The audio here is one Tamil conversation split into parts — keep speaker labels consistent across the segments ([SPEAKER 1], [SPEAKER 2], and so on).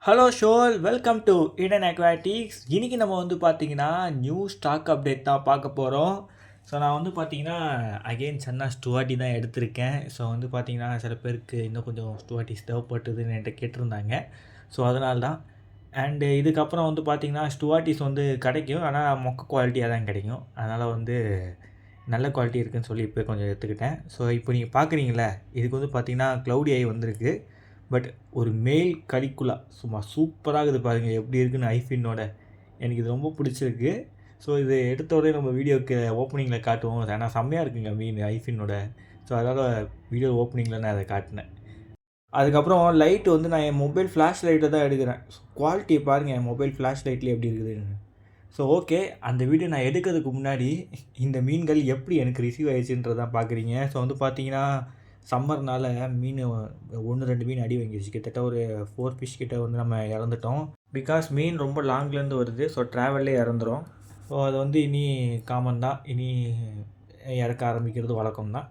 [SPEAKER 1] ஹலோ ஷோல் வெல்கம் டு இடன் அக்வாட்டிக்ஸ். இன்றைக்கி நம்ம வந்து பார்த்திங்கன்னா நியூ ஸ்டாக் அப்டேட் தான் பார்க்க போகிறோம். ஸோ நான் வந்து பார்த்திங்கன்னா அகெயின் சன்னா ஸ்டுவாட்டி தான் எடுத்திருக்கேன். ஸோ வந்து பார்த்திங்கன்னா சில பேருக்கு இன்னும் கொஞ்சம் ஸ்டுவாட்டிஸ் தேவைப்பட்டதுன்னு என்கிட்ட கேட்டிருந்தாங்க. ஸோ அதனால தான். அண்டு இதுக்கப்புறம் வந்து பார்த்திங்கன்னா ஸ்டுவாட்டிஸ் வந்து கிடைக்கும், ஆனால் மொக்க குவாலிட்டியாக தான் கிடைக்கும். அதனால் வந்து நல்ல குவாலிட்டி இருக்குதுன்னு சொல்லி இப்போ கொஞ்சம் எடுத்துக்கிட்டேன். ஸோ இப்போ நீங்கள் பார்க்குறீங்களே, இதுக்கு வந்து பார்த்திங்கன்னா க்ளவுடி ஐ வந்திருக்கு. பட் ஒரு மேல் கலிக்குலா சும்மா சூப்பராக இருக்குது பாருங்கள் எப்படி இருக்குன்னு ஐஃபின்னோட. எனக்கு இது ரொம்ப பிடிச்சிருக்கு. ஸோ இது எடுத்த உடனே நம்ம வீடியோக்கு ஓப்பனிங்கில் காட்டுவோம். ஏன்னா செம்மையாக இருக்குங்க மீன் ஐஃபின்னோட. ஸோ அதனால் வீடியோ ஓப்பனிங்கில் நான் அதை காட்டினேன். அதுக்கப்புறம் லைட் வந்து நான் என் மொபைல் ஃப்ளாஷ் லைட்டை தான் எடுக்கிறேன். ஸோ குவாலிட்டியை பாருங்கள் என் மொபைல் ஃப்ளாஷ் லைட்லேயே எப்படி இருக்குதுன்னு. ஸோ ஓகே, அந்த வீடியோ நான் எடுக்கிறதுக்கு முன்னாடி இந்த மீன்கள் எப்படி எனக்கு ரிசீவ் ஆயிடுச்சுன்றதான் பார்க்குறீங்க. ஸோ வந்து பார்த்தீங்கன்னா சம்மர்னால் மீன் 1-2 மீன் அடி வாங்கிடுச்சு. கிட்டத்தட்ட ஒரு 4 ஃபிஷ் கிட்ட வந்து நம்ம இறந்துட்டோம். பிகாஸ் மீன் ரொம்ப லாங்லேருந்து வருது. ஸோ ட்ராவல்லே இறந்துரும். ஸோ அது வந்து இனி காமன் தான். இனி இறக்க ஆரம்பிக்கிறது வழக்கம் தான்.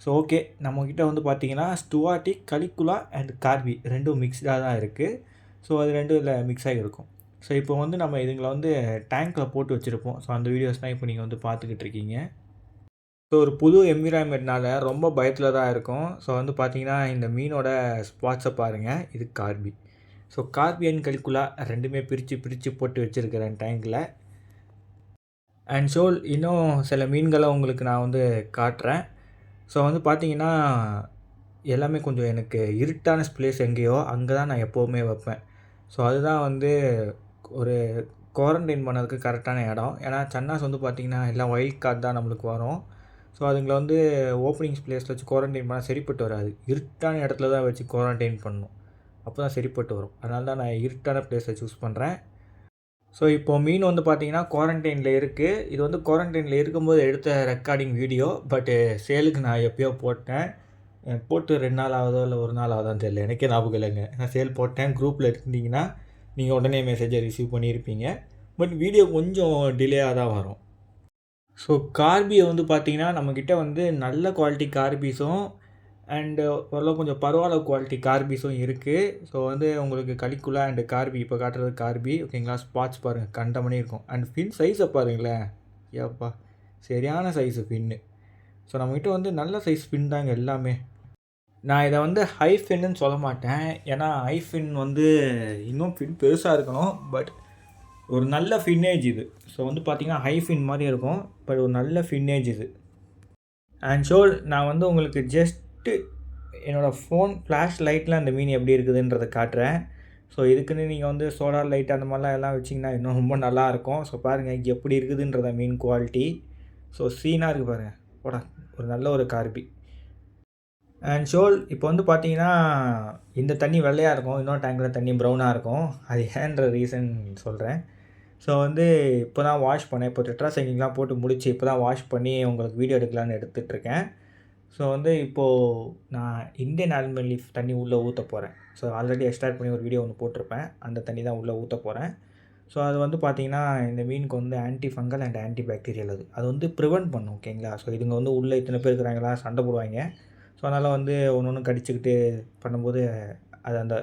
[SPEAKER 1] ஸோ ஓகே, நம்மக்கிட்ட வந்து பார்த்திங்கன்னா ஸ்டுவாட்டி, கலிக்குலா அண்ட் கார்பி ரெண்டும் மிக்ஸ்டாக தான் இருக்குது. ஸோ அது ரெண்டும் இதில் மிக்ஸ் ஆகி இருக்கும். ஸோ இப்போ வந்து நம்ம இதுங்களை வந்து டேங்க்கில் போட்டு வச்சுருப்போம். ஸோ அந்த வீடியோஸ் தான் இப்போ நீங்கள் வந்து பார்த்துக்கிட்டு இருக்கீங்க. ஸோ ஒரு புது என்விரான்மெண்ட்னால ரொம்ப பயத்தில் தான் இருக்கும். ஸோ வந்து பார்த்தீங்கன்னா இந்த மீனோட ஸ்பாட்ஸை பாருங்கள். இது கார்பி. ஸோ கார்பி அண்ட் கலிக்குலா ரெண்டுமே பிரித்து பிரித்து போட்டு வச்சுருக்கிறேன் டேங்கில். அண்ட் ஷோல் இன்னும் சில மீன்களை உங்களுக்கு நான் வந்து காட்டுறேன். ஸோ வந்து பார்த்தீங்கன்னா எல்லாமே கொஞ்சம் எனக்கு இருட்டான பிளேஸ் எங்கேயோ அங்கே தான் நான் எப்போவுமே வைப்பேன். ஸோ அதுதான் வந்து ஒரு குவாரண்டைன் பண்ணதுக்கு கரெக்டான இடம். ஏன்னா சன்னாஸ் வந்து பார்த்திங்கன்னா எல்லாம் ஒயில்ட் கார்டு தான் நம்மளுக்கு வரும். ஸோ அதுங்களை வந்து ஓப்பனிங்ஸ் பிளேஸில் வச்சு குவாரண்டைன் பண்ணால் சரிப்பட்டு வராது. இருட்டான இடத்துல தான் வச்சு குவாரண்டைன் பண்ணணும். அப்போ தான் சரிப்பட்டு வரும். அதனால தான் நான் இருட்டான பிளேஸை சூஸ் பண்ணுறேன். ஸோ இப்போது மீன் வந்து பார்த்திங்கன்னா குவாரண்டைனில் இருக்குது. இது வந்து குவாரண்டைனில் இருக்கும்போது எடுத்த ரெக்கார்டிங் வீடியோ. பட்டு சேலுக்கு நான் எப்போயோ போட்டேன். போட்டு 2 நாள் ஆகுதோ இல்லை 1 நாள் ஆகுதான்னு தெரியல, எனக்கே ஞாபகம் இல்லைங்க. நான் சேல் போட்டேன். குரூப்பில் இருந்தீங்கன்னா நீங்கள் உடனே மெசேஜை ரிசீவ் பண்ணியிருப்பீங்க. பட் வீடியோ கொஞ்சம் டிலேயாக தான் வரும். ஸோ கார்பியை வந்து பார்த்திங்கன்னா நம்மக்கிட்ட வந்து நல்ல குவாலிட்டி கார்பீஸும் அண்டு ஓரளவு கொஞ்சம் பரவாயில்ல குவாலிட்டி கார்பீஸும் இருக்குது. ஸோ வந்து உங்களுக்கு கலிக்குலா அண்டு கார்பி இப்போ காட்டுறது கார்பி. ஓகேங்களா, ஸ்பாட்ஸ் பாருங்கள் கண்டமணி இருக்கும். அண்ட் ஃபின் சைஸை பாருங்களேன், ஏப்பா சரியான சைஸு ஃபின்னு. ஸோ நம்மக்கிட்ட வந்து நல்ல சைஸ் ஃபின் தாங்க எல்லாமே. நான் இதை வந்து ஹை ஃபின்னு சொல்ல மாட்டேன். ஏன்னா ஹை ஃபின் வந்து இன்னும் ஃபின் பெருசாக இருக்கணும். பட் ஒரு நல்ல ஃபின்னேஜ் இது. ஸோ வந்து பார்த்திங்கன்னா ஹை ஃபின் மாதிரி இருக்கும். பட் ஒரு நல்ல ஃபின்னேஜ் இது. அண்ட் ஷோல் நான் வந்து உங்களுக்கு ஜஸ்ட்டு என்னோடய ஃபோன் ஃப்ளாஷ் லைட்டில் அந்த மீன் எப்படி இருக்குதுன்றதை காட்டுறேன். ஸோ இதுக்குன்னு நீங்கள் வந்து சோலார் லைட் அந்த மாதிரிலாம் எல்லாம் வச்சிங்கன்னா இன்னும் ரொம்ப நல்லாயிருக்கும். ஸோ பாருங்கள் எப்படி இருக்குதுன்றத மீன் குவாலிட்டி. ஸோ சீனாக இருக்குது பாருங்கள். போடா, ஒரு நல்ல ஒரு கார்பி. அண்ட் ஷோல் இப்போ வந்து பார்த்தீங்கன்னா இந்த தண்ணி வெள்ளையாக இருக்கும், இன்னொரு டேங்கில் தண்ணி ப்ரௌனாக இருக்கும். அது ஏன்ற ரீசன் சொல்கிறேன். ஸோ வந்து இப்போ தான் வாஷ் பண்ணேன். இப்போ டெட்ராசைக்ளின்லாம் போட்டு முடிச்சு இப்போ தான் வாஷ் பண்ணி உங்களுக்கு வீடியோ எடுக்கலான்னு எடுத்துகிட்ருக்கேன். ஸோ வந்து இப்போது நான் இந்தியன் ஆல்மண்ட் லீஃப் தண்ணி உள்ளே ஊற்ற போகிறேன். ஸோ ஆல்ரெடி எக்ஸ்ட்ராக்ட் பண்ணி ஒரு வீடியோ ஒன்று போட்டிருப்பேன். அந்த தண்ணி தான் உள்ளே ஊற்ற போகிறேன். ஸோ அது வந்து பார்த்திங்கன்னா இந்த மீனுக்கு வந்து anti fungal and anti bacterial அது வந்து ப்ரிவென்ட் பண்ணும். ஓகேங்களா, ஸோ இதுங்க வந்து உள்ளே இத்தனை பேர் இருக்கிறாங்களா சண்டை போடுவாங்க. ஸோ அதனால் வந்து ஒன்று ஒன்று கடிச்சிக்கிட்டு பண்ணும்போது அது அந்த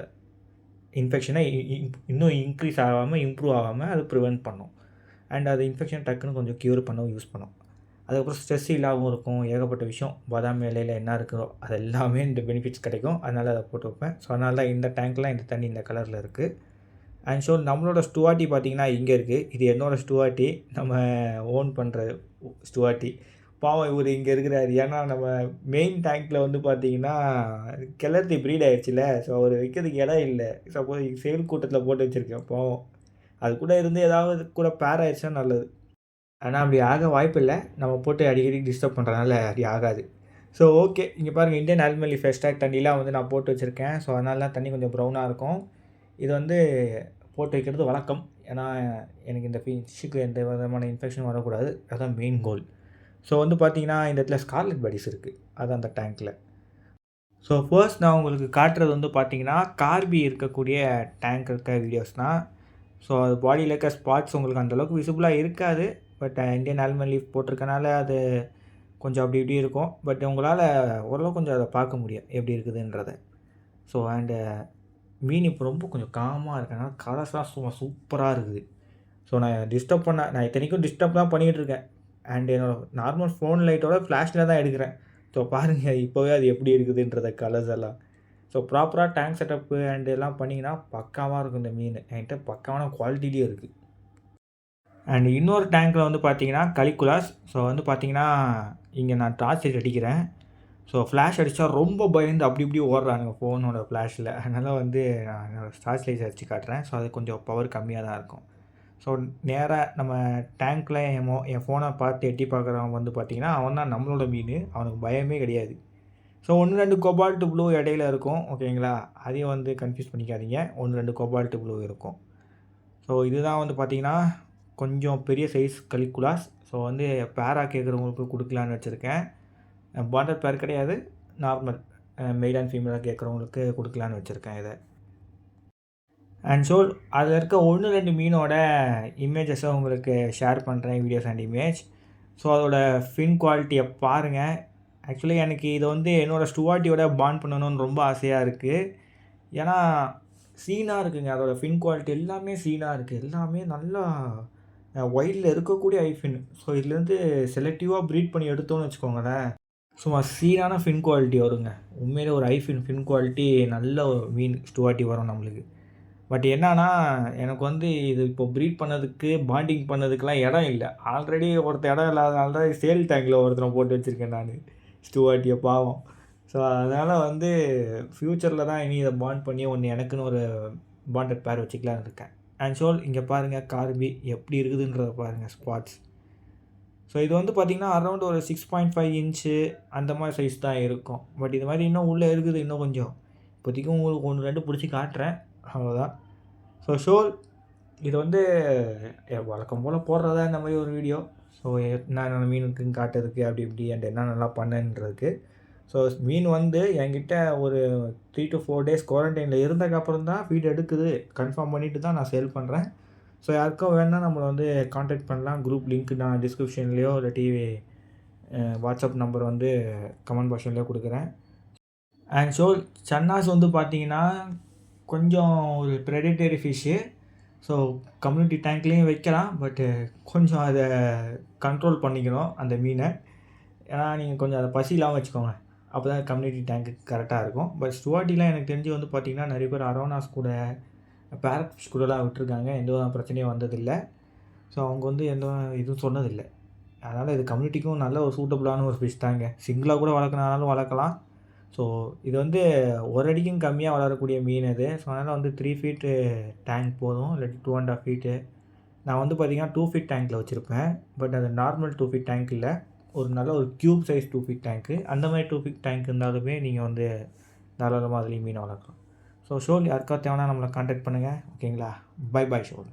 [SPEAKER 1] இன்ஃபெக்ஷனை இன்னும் இன்க்ரீஸ் ஆகாமல் இம்ப்ரூவ் ஆகாமல் அது ப்ரிவென்ட் பண்ணும். அண்ட் அது இன்ஃபெக்ஷன் டக்குன்னு கொஞ்சம் க்யூர் பண்ணவும் யூஸ் பண்ணும். அதுக்கப்புறம் ஸ்ட்ரெஸ் இல்லாமல் இருக்கும். ஏகப்பட்ட விஷயம் பாதாம் இலையில் என்ன இருக்கோ அது எல்லாமே இந்த பெனிஃபிட்ஸ் கிடைக்கும். அதனால் அதை போட்டு வைப்பேன். ஸோ அதனால தான் இந்த டேங்க்லாம் இந்த தண்ணி இந்த கலரில் இருக்குது. அண்ட் ஸோ நம்மளோட ஸ்டுவாட்டி பார்த்திங்கன்னா இங்கே இருக்குது. இது என்னோடய ஸ்டுவாட்டி, நம்ம ஓன் பண்ணுற ஸ்டுவாட்டி. பாவம் இவர் இங்கே இருக்கிறார். ஏன்னா நம்ம மெயின் டேங்க்கில் வந்து பார்த்திங்கன்னா கிளர்த்தி ப்ரீட் ஆகிடுச்சில்ல. ஸோ அவர் வைக்கிறதுக்கு இடம் இல்லை. சப்போஸ் சேல் கூட்டத்தில் போட்டு வச்சுருக்கேன். பாவம் அது கூட இருந்து ஏதாவது கூட பேர் ஆயிடுச்சுன்னா நல்லது. ஆனால் அப்படி ஆக வாய்ப்பு இல்லை. நம்ம போட்டு அடிக்கடி டிஸ்டர்ப் பண்ணுறதுனால அப்படி ஆகாது. ஸோ ஓகே, இங்கே பாருங்கள் இந்தியன் ஆல்மண்ட் லீஃப் எக்ஸ்ட்ராக்ட் தண்ணிலாம் வந்து நான் போட்டு வச்சுருக்கேன். ஸோ அதனால தான் தண்ணி கொஞ்சம் ப்ரௌனாக இருக்கும். இது வந்து போட்டு வைக்கிறது வழக்கம். ஏன்னா எனக்கு இந்த ஃபிஷ்ஷுக்கு எந்த விதமான இன்ஃபெக்ஷன் வரக்கூடாது. அதுதான் மெயின் கோல். ஸோ வந்து பார்த்திங்கன்னா இந்த இடத்துல ஸ்கார்லெட் பாடிஸ் இருக்குது. அது அந்த டேங்க்கில். ஸோ ஃபர்ஸ்ட் நான் உங்களுக்கு காட்டுறது வந்து பார்த்திங்கன்னா கார்பி இருக்கக்கூடிய டேங்க் இருக்க வீடியோஸ் தான். ஸோ அது பாடியில் இருக்க ஸ்பாட்ஸ் உங்களுக்கு அந்தளவுக்கு விசிபிளாக இருக்காது. பட் இந்தியன் ஆல்மண்ட் லீஃப் போட்டிருக்கனால அது கொஞ்சம் அப்படி இப்படி இருக்கும். பட் உங்களால் ஓரளவு கொஞ்சம் அதை பார்க்க முடியும் எப்படி இருக்குதுன்றதை. ஸோ அண்டு மீன் இப்போ ரொம்ப கொஞ்சம் காமாக இருக்கனால கலர்ஸ்லாம் சூப்பராக இருக்குது. ஸோ நான் இத்தனைக்கும் டிஸ்டர்ப் தான் பண்ணிக்கிட்டுருக்கேன். அண்ட் என்னோட நார்மல் ஃபோன் லைட்டோட ஃப்ளாஷில் தான் எடுக்கிறேன். ஸோ பாருங்கள் இப்போவே அது எப்படி இருக்குதுன்றத கலர்ஸ் எல்லாம். ஸோ ப்ராப்பராக டேங்க் செட்டப்பு அண்ட் எல்லாம் பண்ணிங்கன்னா பக்காவாக இருக்கும் இந்த மீன். என்கிட்ட பக்காவான குவாலிட்டிலேயே இருக்குது. அண்ட் இன்னொரு டேங்க்கில் வந்து பார்த்தீங்கன்னா கலிக்குலாஸ். ஸோ வந்து பார்த்தீங்கன்னா இங்கே நான் டார்ச் லைட் அடிக்கிறேன். ஸோ ஃப்ளாஷ் அடித்தா ரொம்ப பயந்து அப்படி இப்படி ஓடுறானுங்க ஃபோனோட ஃப்ளாஷில். அதனால் வந்து நான் என்னோடய டார்ச் லைட் அடித்து காட்டுறேன். ஸோ அது கொஞ்சம் பவர் கம்மியாக தான் இருக்கும். ஸோ நேராக நம்ம டேங்க்கில் என் ஃபோனை பார்த்து எட்டி பார்க்குறவன் வந்து பார்த்திங்கன்னா அவன் தான் நம்மளோட மீன். அவனுக்கு பயமே கிடையாது. ஸோ 1, 2 கோபால்ட் ப்ளூ இடையில இருக்கும். ஓகேங்களா, அதையும் வந்து கன்ஃபியூஸ் பண்ணிக்காதீங்க. 1, 2 கோபால்ட் ப்ளூ இருக்கும். ஸோ இதுதான் வந்து பார்த்திங்கன்னா கொஞ்சம் பெரிய சைஸ் கலிக்குலாஸ். ஸோ வந்து பேரா கேட்குறவங்களுக்கு கொடுக்கலான்னு வச்சுருக்கேன். பார்டர் பேர் கிடையாது, நார்மல் மெயில் அண்ட் ஃபீமேலாக கேட்குறவங்களுக்கு கொடுக்கலான்னு வச்சுருக்கேன் இதை. அண்ட் ஸோ அதில் இருக்க 1, 2 மீனோட இமேஜஸை உங்களுக்கு ஷேர் பண்ணுறேன், வீடியோஸ் அண்ட் இமேஜ். ஸோ அதோட ஃபின் குவாலிட்டியை பாருங்கள். ஆக்சுவலி எனக்கு இதை வந்து என்னோடய ஸ்டுவார்ட்டியோட பாண்ட் பண்ணணும்னு ரொம்ப ஆசையாக இருக்குது. ஏன்னா சீனாக இருக்குங்க, அதோடய ஃபின் குவாலிட்டி எல்லாமே சீனாக இருக்குது. எல்லாமே நல்லா ஒயிலில் இருக்கக்கூடிய ஐஃபின். ஸோ இதுலேருந்து செலக்டிவாக ப்ரீட் பண்ணி எடுத்தோன்னு வச்சுக்கோங்களேன், சும்மா சீனான ஃபின் குவாலிட்டி வருங்க. உண்மையிலே ஒரு ஃபின் குவாலிட்டி நல்ல மீன் ஸ்டுவார்ட்டி வரும் நம்மளுக்கு. பட் என்னன்னா எனக்கு வந்து இது இப்போ ப்ரீட் பண்ணதுக்கு பாண்டிங் பண்ணதுக்கெலாம் இடம் இல்லை. ஆல்ரெடி ஒருத்தர் இடம் இல்லாதனால தான் சேல் டேங்கில் ஒருத்தனை போட்டு வச்சுருக்கேன் நான் ஸ்டுவார்ட்டியை, பாவம். ஸோ அதனால் வந்து ஃப்யூச்சரில் தான் இனி இதை பாண்ட் பண்ணி ஒன்று எனக்குன்னு ஒரு பாண்டட் பேர் வச்சுக்கலான்னு இருக்கேன். அண்ட் ஸோ இங்கே பாருங்கள் கார்பி எப்படி இருக்குதுன்றதை பாருங்கள் ஸ்பாட்ஸ். ஸோ இது வந்து பார்த்திங்கன்னா அரௌண்ட் ஒரு 6.5 இன்ச்சு அந்த மாதிரி சைஸ் தான் இருக்கும். பட் இது மாதிரி இன்னும் உள்ளே இருக்குது இன்னும் கொஞ்சம். இப்போதைக்கு உங்களுக்கு 1, 2 பிடிச்சி காட்டுறேன், அவ்வளோதான். ஸோ ஷோல் இது வந்து வழக்கம் போல் போடுறதா இந்த மாதிரி ஒரு வீடியோ. ஸோ என்னென்ன மீனுக்குன்னு காட்டுறதுக்கு அப்படி இப்படி அண்ட் என்ன நல்லா பண்ணன்றதுக்கு. ஸோ மீன் வந்து என்கிட்ட ஒரு 3 to 4 டேஸ் குவாரண்டைனில் இருந்ததுக்கப்புறம் தான் ஃபீட் எடுக்குது கன்ஃபார்ம் பண்ணிவிட்டு தான் நான் சேல் பண்ணுறேன். ஸோ யாருக்கும் வேணால் நம்மளை வந்து காண்டாக்ட் பண்ணலாம். குரூப் லிங்க் நான் டிஸ்கிரிப்ஷன்லேயோ இல்லாட்டி வாட்ஸ்அப் நம்பர் வந்து கமெண்ட் பாக்ஷன்லேயோ கொடுக்குறேன். அண்ட் ஸோ சன்னாஸ் வந்து பார்த்திங்கன்னா கொஞ்சம் ஒரு ப்ரெடிட்டரி ஃபிஷ்ஷு. ஸோ கம்யூனிட்டி டேங்க்லேயும் வைக்கலாம், பட்டு கொஞ்சம் அதை கண்ட்ரோல் பண்ணிக்கணும் அந்த மீனை. ஏன்னா நீங்கள் கொஞ்சம் அதை பசி இல்லாமல் வச்சுக்கோங்க, அப்போ தான் கம்யூனிட்டி டேங்க்கு கரெக்டாக இருக்கும். பட் ஸ்டுவார்ட்டிலாம் எனக்கு தெரிஞ்சு வந்து பார்த்திங்கன்னா நிறைய பேர் அரோனாஸ் கூட பேரட் ஃபிஷ் கூடலாம் விட்டுருக்காங்க, எந்த பிரச்சனையும் வந்ததில்லை. ஸோ அவங்க வந்து எந்த இதுவும் சொன்னதில்லை. அதனால் இது கம்யூனிட்டிக்கும் நல்ல ஒரு சூட்டபுளான ஒரு ஃபிஷ் தாங்க. சிங்கிளாக கூட வளர்க்கனாலும் வளர்க்கலாம். ஸோ இது வந்து ஒரு அடிக்கும் கம்மியாக வளரக்கூடிய மீன் இது. ஸோ அதனால் வந்து 3 ஃபீட்டு டேங்க் போதும், இல்லாட்டி 2.5 ஃபீட்டு. நான் வந்து பார்த்திங்கன்னா 2 ஃபீட் டேங்க்கில் வச்சுருப்பேன். பட் அது நார்மல் 2 ஃபீட் டேங்க் இல்லை, ஒரு நல்ல ஒரு க்யூப் சைஸ் 2 ஃபீட் டேங்க்கு. அந்த மாதிரி 2 ஃபீட் டேங்க் இருந்தாலுமே நீங்கள் வந்து தாராளமாக அதுலேயும் மீனை வளர்க்கலாம். ஸோ ஷோல் யாருக்கா தேவைன்னா நம்மளை காண்டாக்ட் பண்ணுங்கள். ஓகேங்களா, பை ஷோல்.